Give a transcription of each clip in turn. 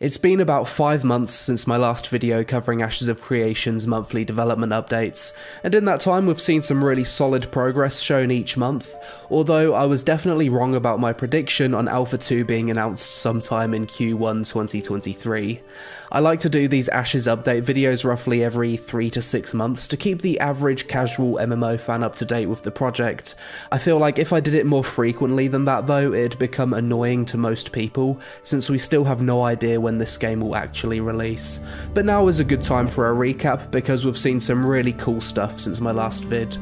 It's been about 5 months since my last video covering Ashes of Creation's monthly development updates, and in that time we've seen some really solid progress shown each month, although I was definitely wrong about my prediction on Alpha 2 being announced sometime in Q1 2023. I like to do these Ashes update videos roughly every 3 to 6 months to keep the average casual MMO fan up to date with the project. I feel like if I did it more frequently than that though, it'd become annoying to most people, since we still have no idea when this game will actually release. But now is a good time for a recap because we've seen some really cool stuff since my last vid.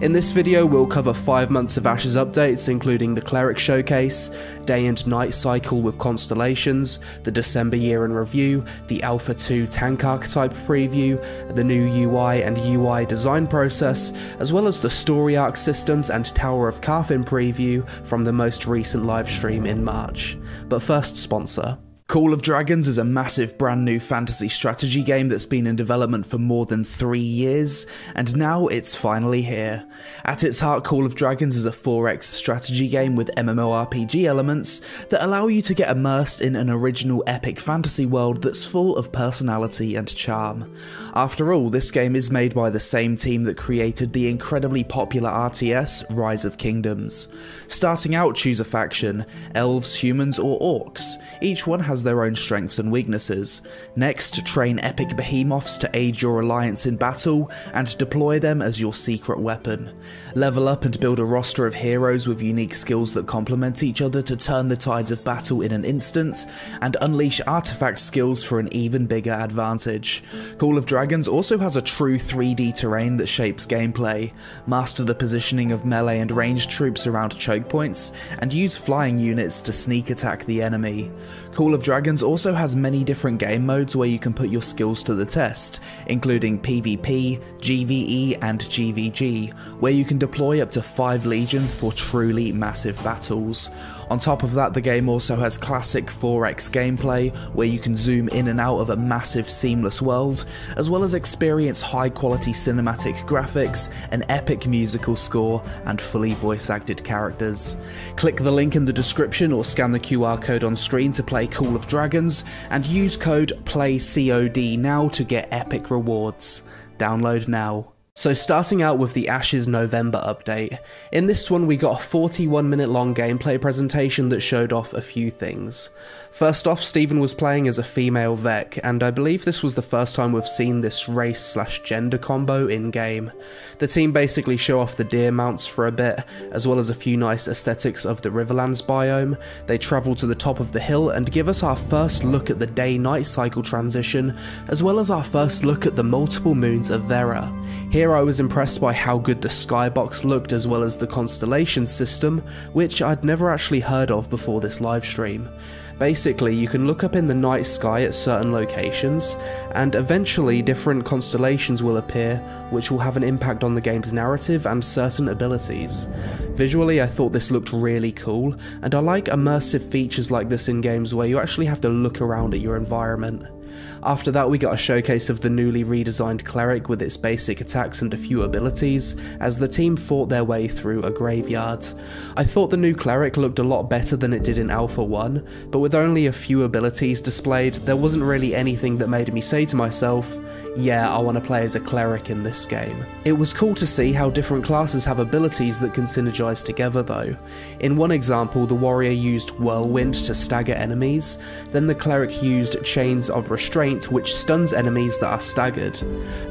In this video we'll cover 5 months of Ashes updates, including the Cleric Showcase, Day and Night Cycle with Constellations, the December Year in Review, the Alpha 2 Tank Archetype preview, the new UI and UI design process, as well as the Story Arc systems and Tower of Carphin preview from the most recent livestream in March. But first, sponsor. Call of Dragons is a massive brand new fantasy strategy game that's been in development for more than 3 years, and now it's finally here. At its heart, Call of Dragons is a 4X strategy game with MMORPG elements that allow you to get immersed in an original epic fantasy world that's full of personality and charm. After all, this game is made by the same team that created the incredibly popular RTS Rise of Kingdoms. Starting out, choose a faction: elves, humans or orcs. Each one has their own strengths and weaknesses. Next, train epic behemoths to aid your alliance in battle, and deploy them as your secret weapon. Level up and build a roster of heroes with unique skills that complement each other to turn the tides of battle in an instant, and unleash artifact skills for an even bigger advantage. Call of Dragons also has a true 3D terrain that shapes gameplay. Master the positioning of melee and ranged troops around choke points, and use flying units to sneak attack the enemy. Call of Dragons also has many different game modes where you can put your skills to the test, including PvP, GvE and GvG, where you can deploy up to 5 legions for truly massive battles. On top of that, the game also has classic 4X gameplay, where you can zoom in and out of a massive seamless world, as well as experience high quality cinematic graphics, an epic musical score, and fully voice acted characters. Click the link in the description or scan the QR code on screen to play Call of Dragons, and use code PLAYCOD now to get epic rewards. Download now. So starting out with the Ashes November update. In this one we got a 41-minute long gameplay presentation that showed off a few things. First off, Stephen was playing as a female Vec, and I believe this was the first time we've seen this race/gender combo in game. The team basically show off the deer mounts for a bit, as well as a few nice aesthetics of the Riverlands biome. They travel to the top of the hill and give us our first look at the day-night cycle transition, as well as our first look at the multiple moons of Vera. Here I was impressed by how good the skybox looked, as well as the constellation system, which I'd never actually heard of before this livestream. Basically, you can look up in the night sky at certain locations, and eventually different constellations will appear, which will have an impact on the game's narrative and certain abilities. Visually, I thought this looked really cool, and I like immersive features like this in games where you actually have to look around at your environment. After that we got a showcase of the newly redesigned Cleric with its basic attacks and a few abilities, as the team fought their way through a graveyard. I thought the new Cleric looked a lot better than it did in Alpha 1, but with only a few abilities displayed, there wasn't really anything that made me say to myself, yeah, I want to play as a Cleric in this game. It was cool to see how different classes have abilities that can synergize together though. In one example, the warrior used Whirlwind to stagger enemies, then the Cleric used Chains of Restraint, which stuns enemies that are staggered.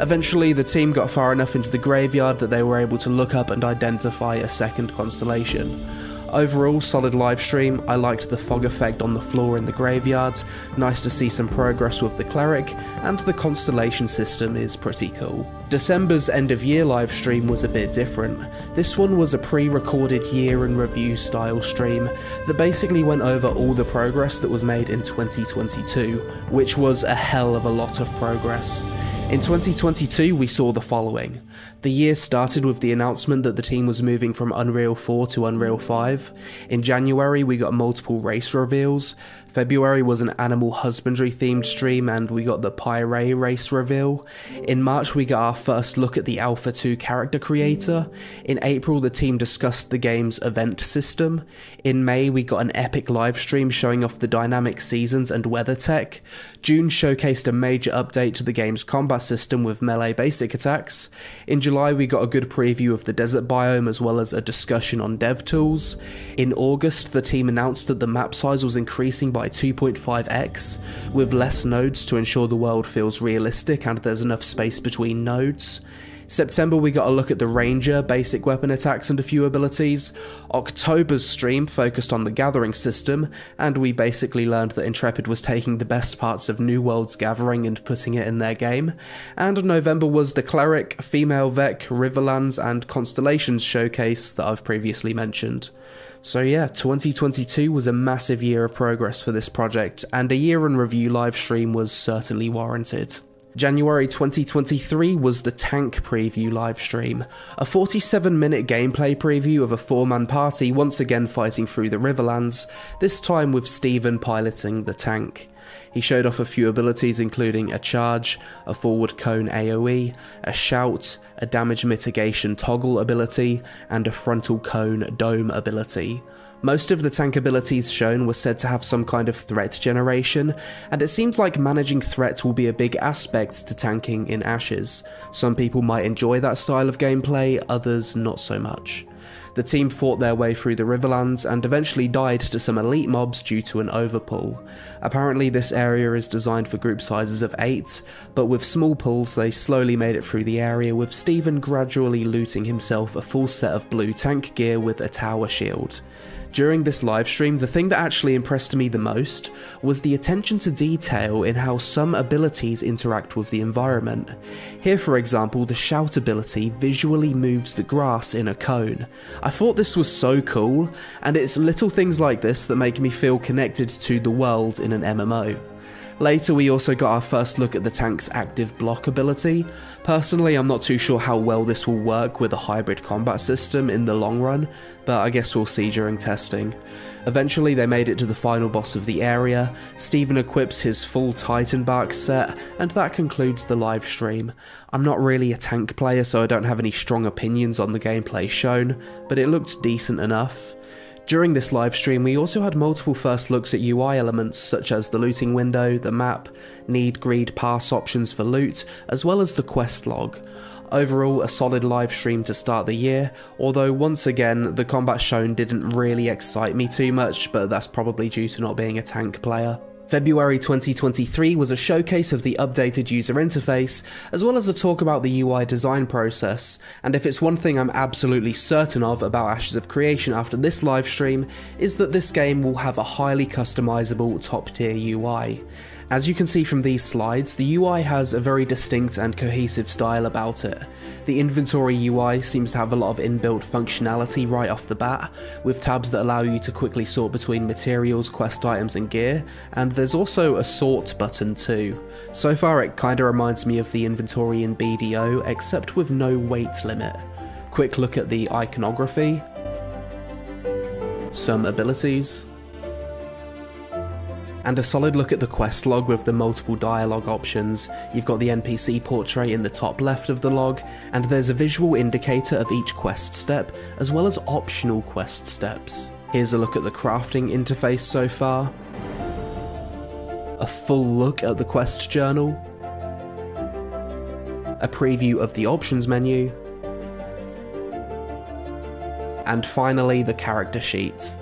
Eventually the team got far enough into the graveyard that they were able to look up and identify a second constellation. Overall, solid livestream. I liked the fog effect on the floor in the graveyard, nice to see some progress with the Cleric, and the constellation system is pretty cool. December's end of year livestream was a bit different. This one was a pre-recorded year in review style stream that basically went over all the progress that was made in 2022, which was a hell of a lot of progress. In 2022 we saw the following. The year started with the announcement that the team was moving from Unreal 4 to Unreal 5, of. In January we got multiple race reveals, February was an animal husbandry themed stream and we got the Pyre race reveal. In March we got our first look at the Alpha 2 character creator. In April the team discussed the game's event system. In May we got an epic livestream showing off the dynamic seasons and weather tech. June showcased a major update to the game's combat system with melee basic attacks. In July we got a good preview of the desert biome as well as a discussion on dev tools. In August the team announced that the map size was increasing by 2.5x, with less nodes to ensure the world feels realistic and there's enough space between nodes. September we got a look at the Ranger, basic weapon attacks and a few abilities. October's stream focused on the gathering system, and we basically learned that Intrepid was taking the best parts of New World's gathering and putting it in their game. And November was the Cleric, Female Vec, Riverlands and Constellations showcase that I've previously mentioned. So yeah, 2022 was a massive year of progress for this project, and a year in review livestream was certainly warranted. January 2023 was the Tank preview livestream, a 47-minute gameplay preview of a 4-man party once again fighting through the Riverlands, this time with Steven piloting the tank. He showed off a few abilities including a charge, a forward cone AoE, a shout, a damage mitigation toggle ability, and a frontal cone dome ability. Most of the tank abilities shown were said to have some kind of threat generation, and it seems like managing threats will be a big aspect to tanking in Ashes. Some people might enjoy that style of gameplay, others not so much. The team fought their way through the Riverlands and eventually died to some elite mobs due to an overpull. Apparently this area is designed for group sizes of 8, but with small pulls they slowly made it through the area, with Steven gradually looting himself a full set of blue tank gear with a tower shield. During this livestream, the thing that actually impressed me the most was the attention to detail in how some abilities interact with the environment. Here for example, the shout ability visually moves the grass in a cone. I thought this was so cool, and it's little things like this that make me feel connected to the world in an MMO. Later we also got our first look at the tank's active block ability. Personally I'm not too sure how well this will work with a hybrid combat system in the long run, but I guess we'll see during testing. Eventually they made it to the final boss of the area. Steven equips his full Titan Bark set, and that concludes the live stream. I'm not really a tank player so I don't have any strong opinions on the gameplay shown, but it looked decent enough. During this livestream we also had multiple first looks at UI elements such as the looting window, the map, need, greed, pass options for loot, as well as the quest log. Overall a solid livestream to start the year, although once again the combat shown didn't really excite me too much, but that's probably due to not being a tank player. February 2023 was a showcase of the updated user interface, as well as a talk about the UI design process, and if it's one thing I'm absolutely certain of about Ashes of Creation after this livestream, is that this game will have a highly customizable top tier UI. As you can see from these slides, the UI has a very distinct and cohesive style about it. The inventory UI seems to have a lot of inbuilt functionality right off the bat, with tabs that allow you to quickly sort between materials, quest items and gear, and there's also a sort button too. So far it kinda reminds me of the inventory in BDO, except with no weight limit. Quick look at the iconography, some abilities, and a solid look at the quest log with the multiple dialogue options. You've got the NPC portrait in the top left of the log, and there's a visual indicator of each quest step, as well as optional quest steps. Here's a look at the crafting interface so far, a full look at the quest journal, a preview of the options menu, and finally the character sheet.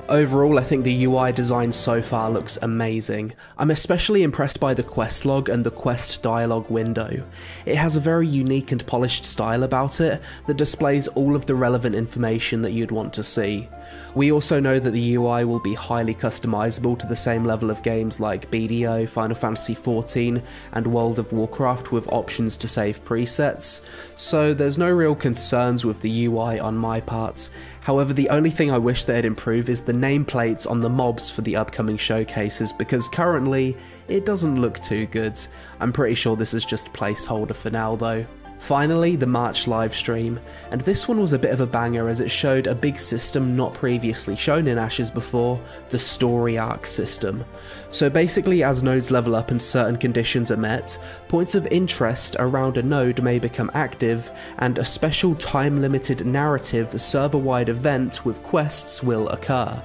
Overall, I think the UI design so far looks amazing. I'm especially impressed by the quest log and the quest dialogue window. It has a very unique and polished style about it that displays all of the relevant information that you'd want to see. We also know that the UI will be highly customizable to the same level of games like BDO, Final Fantasy XIV, and World of Warcraft with options to save presets, so there's no real concerns with the UI on my part. However, the only thing I wish they'd improve is the nameplates on the mobs for the upcoming showcases, because currently it doesn't look too good. I'm pretty sure this is just placeholder for now though. Finally, the March livestream, and this one was a bit of a banger as it showed a big system not previously shown in Ashes before, the story arc system. So basically, as nodes level up and certain conditions are met, points of interest around a node may become active, and a special time-limited narrative server-wide event with quests will occur.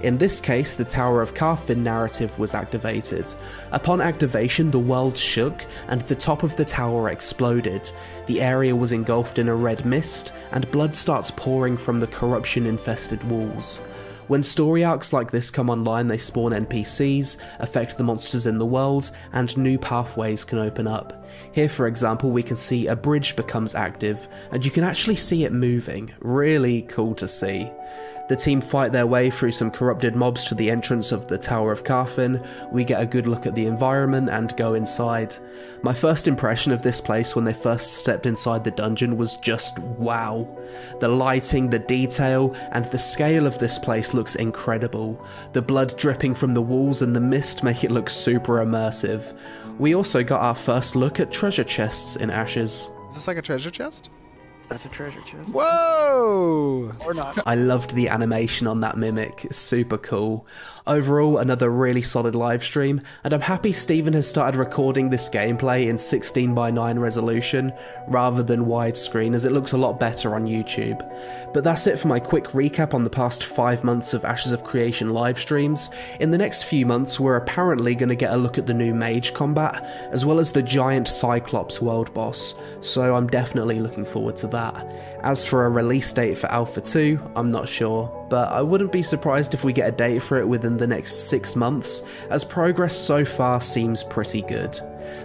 In this case, the Tower of Carphin narrative was activated. Upon activation, the world shook and the top of the tower exploded. The area was engulfed in a red mist, and blood starts pouring from the corruption-infested walls. When story arcs like this come online, they spawn NPCs, affect the monsters in the world, and new pathways can open up. Here, for example, we can see a bridge becomes active, and you can actually see it moving. Really cool to see. The team fight their way through some corrupted mobs to the entrance of the Tower of Carphin. We get a good look at the environment and go inside. My first impression of this place when they first stepped inside the dungeon was just wow. The lighting, the detail, and the scale of this place looks incredible. The blood dripping from the walls and the mist make it look super immersive. We also got our first look at treasure chests in Ashes. Is this like a treasure chest? That's a treasure chest. Whoa! Or not. I loved the animation on that mimic, super cool. Overall, another really solid live stream, and I'm happy Steven has started recording this gameplay in 16:9 resolution rather than widescreen, as it looks a lot better on YouTube. But that's it for my quick recap on the past 5 months of Ashes of Creation live streams. In the next few months, we're apparently going to get a look at the new mage combat, as well as the giant Cyclops world boss, so I'm definitely looking forward to that. As for a release date for Alpha 2, I'm not sure, but I wouldn't be surprised if we get a date for it within the next 6 months, as progress so far seems pretty good.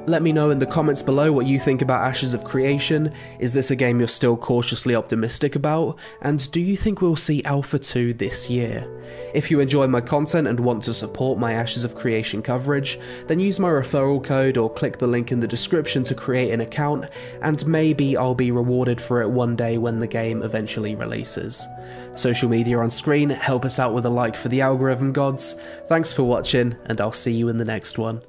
Let me know in the comments below what you think about Ashes of Creation. Is this a game you're still cautiously optimistic about? And do you think we'll see Alpha 2 this year? If you enjoy my content and want to support my Ashes of Creation coverage, then use my referral code or click the link in the description to create an account, and maybe I'll be rewarded for it one day when the game eventually releases. Social media on screen, help us out with a like for the algorithm gods. Thanks for watching, and I'll see you in the next one.